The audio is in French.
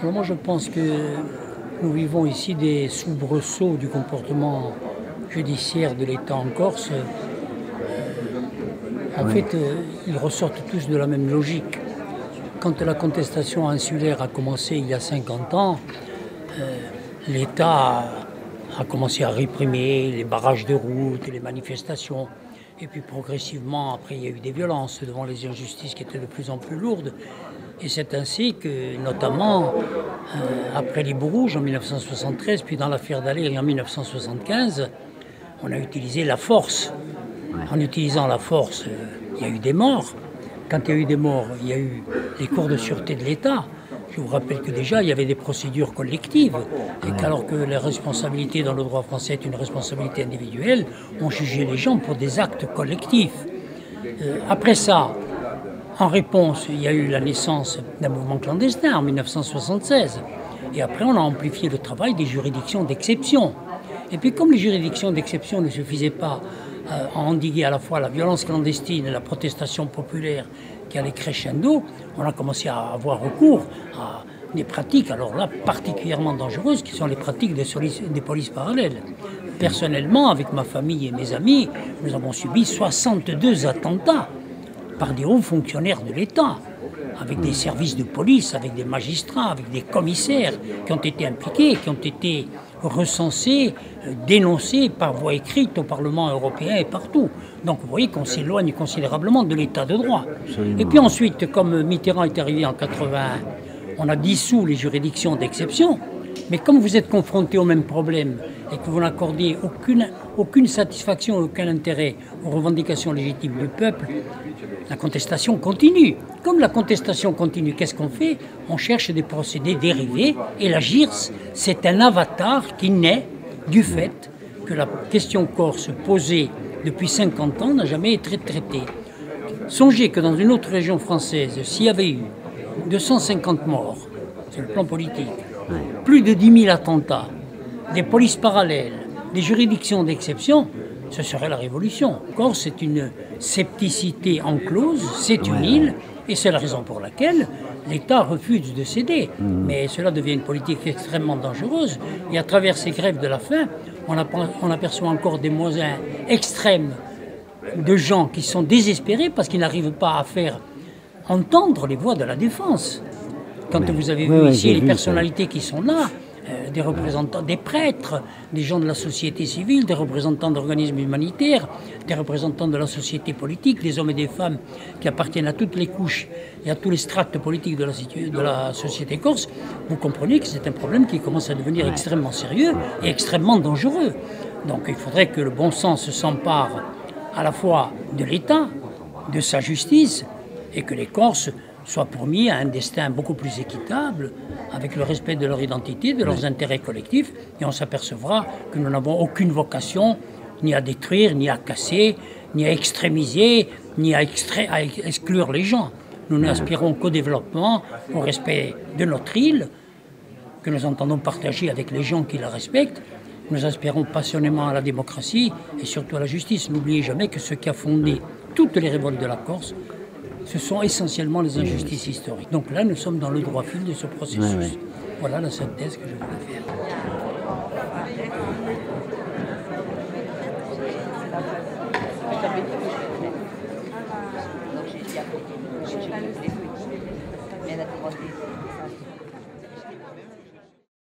Alors moi je pense que nous vivons ici des soubresauts du comportement judiciaire de l'État en Corse. En Oui, fait, ils ressortent tous de la même logique. Quand la contestation insulaire a commencé il y a 50 ans, l'État a commencé à réprimer les barrages de routes, les manifestations. Et puis progressivement, après, il y a eu des violences devant les injustices qui étaient de plus en plus lourdes. Et c'est ainsi que, notamment, après les Bourrouges en 1973, puis dans l'affaire Dallaire en 1975, on a utilisé la force. En utilisant la force, il y a eu des morts. Quand il y a eu des morts, il y a eu les cours de sûreté de l'État. Je vous rappelle que déjà, il y avait des procédures collectives et qu'alors que la responsabilité dans le droit français est une responsabilité individuelle, on jugeait les gens pour des actes collectifs. Après ça, en réponse, il y a eu la naissance d'un mouvement clandestin en 1976. Et après, on a amplifié le travail des juridictions d'exception. Et puis, comme les juridictions d'exception ne suffisaient pas à endiguer à la fois la violence clandestine et la protestation populaire qui allait crescendo, on a commencé à avoir recours à des pratiques, alors là, particulièrement dangereuses, qui sont les pratiques des polices parallèles. Personnellement, avec ma famille et mes amis, nous avons subi 62 attentats par des hauts fonctionnaires de l'État, avec des services de police, avec des magistrats, avec des commissaires qui ont été impliqués, qui ont été recensés, dénoncés par voie écrite au Parlement européen et partout. Donc vous voyez qu'on s'éloigne considérablement de l'État de droit. absolument. Et puis ensuite, comme Mitterrand est arrivé en 81, on a dissous les juridictions d'exception. Mais comme vous êtes confronté au même problème et que vous n'accordiez aucune satisfaction, aucun intérêt aux revendications légitimes du peuple, la contestation continue. Comme la contestation continue, qu'est-ce qu'on fait? On cherche des procédés dérivés et la GIRS, c'est un avatar qui naît du fait que la question corse posée depuis 50 ans n'a jamais été traitée. Songez que dans une autre région française, s'il y avait eu 250 morts, sur le plan politique, plus de 10 000 attentats, des polices parallèles, des juridictions d'exception, ce serait la révolution. Corse, c'est une scepticité enclose, c'est une île, et c'est la raison pour laquelle l'État refuse de céder. Mais cela devient une politique extrêmement dangereuse, et à travers ces grèves de la faim, on aperçoit encore des moyens extrêmes de gens qui sont désespérés parce qu'ils n'arrivent pas à faire entendre les voix de la défense. Quand vous avez vu ici les personnalités qui sont là, des représentants, des prêtres, des gens de la société civile, des représentants d'organismes humanitaires, des représentants de la société politique, des hommes et des femmes qui appartiennent à toutes les couches et à tous les strates politiques de la société corse, vous comprenez que c'est un problème qui commence à devenir extrêmement sérieux et extrêmement dangereux. Donc il faudrait que le bon sens s'empare à la fois de l'État, de sa justice, et que les Corses soient promis à un destin beaucoup plus équitable, avec le respect de leur identité, de leurs intérêts collectifs, et on s'apercevra que nous n'avons aucune vocation ni à détruire, ni à casser, ni à extrémiser, ni à exclure les gens. Nous n'aspirons qu'au développement, au respect de notre île, que nous entendons partager avec les gens qui la respectent. Nous aspirons passionnément à la démocratie et surtout à la justice. N'oubliez jamais que ce qui a fondé toutes les révoltes de la Corse, ce sont essentiellement les injustices historiques. Donc là, nous sommes dans le droit fil de ce processus. Voilà la synthèse que je voulais faire. Donc j'ai dit après, j'ai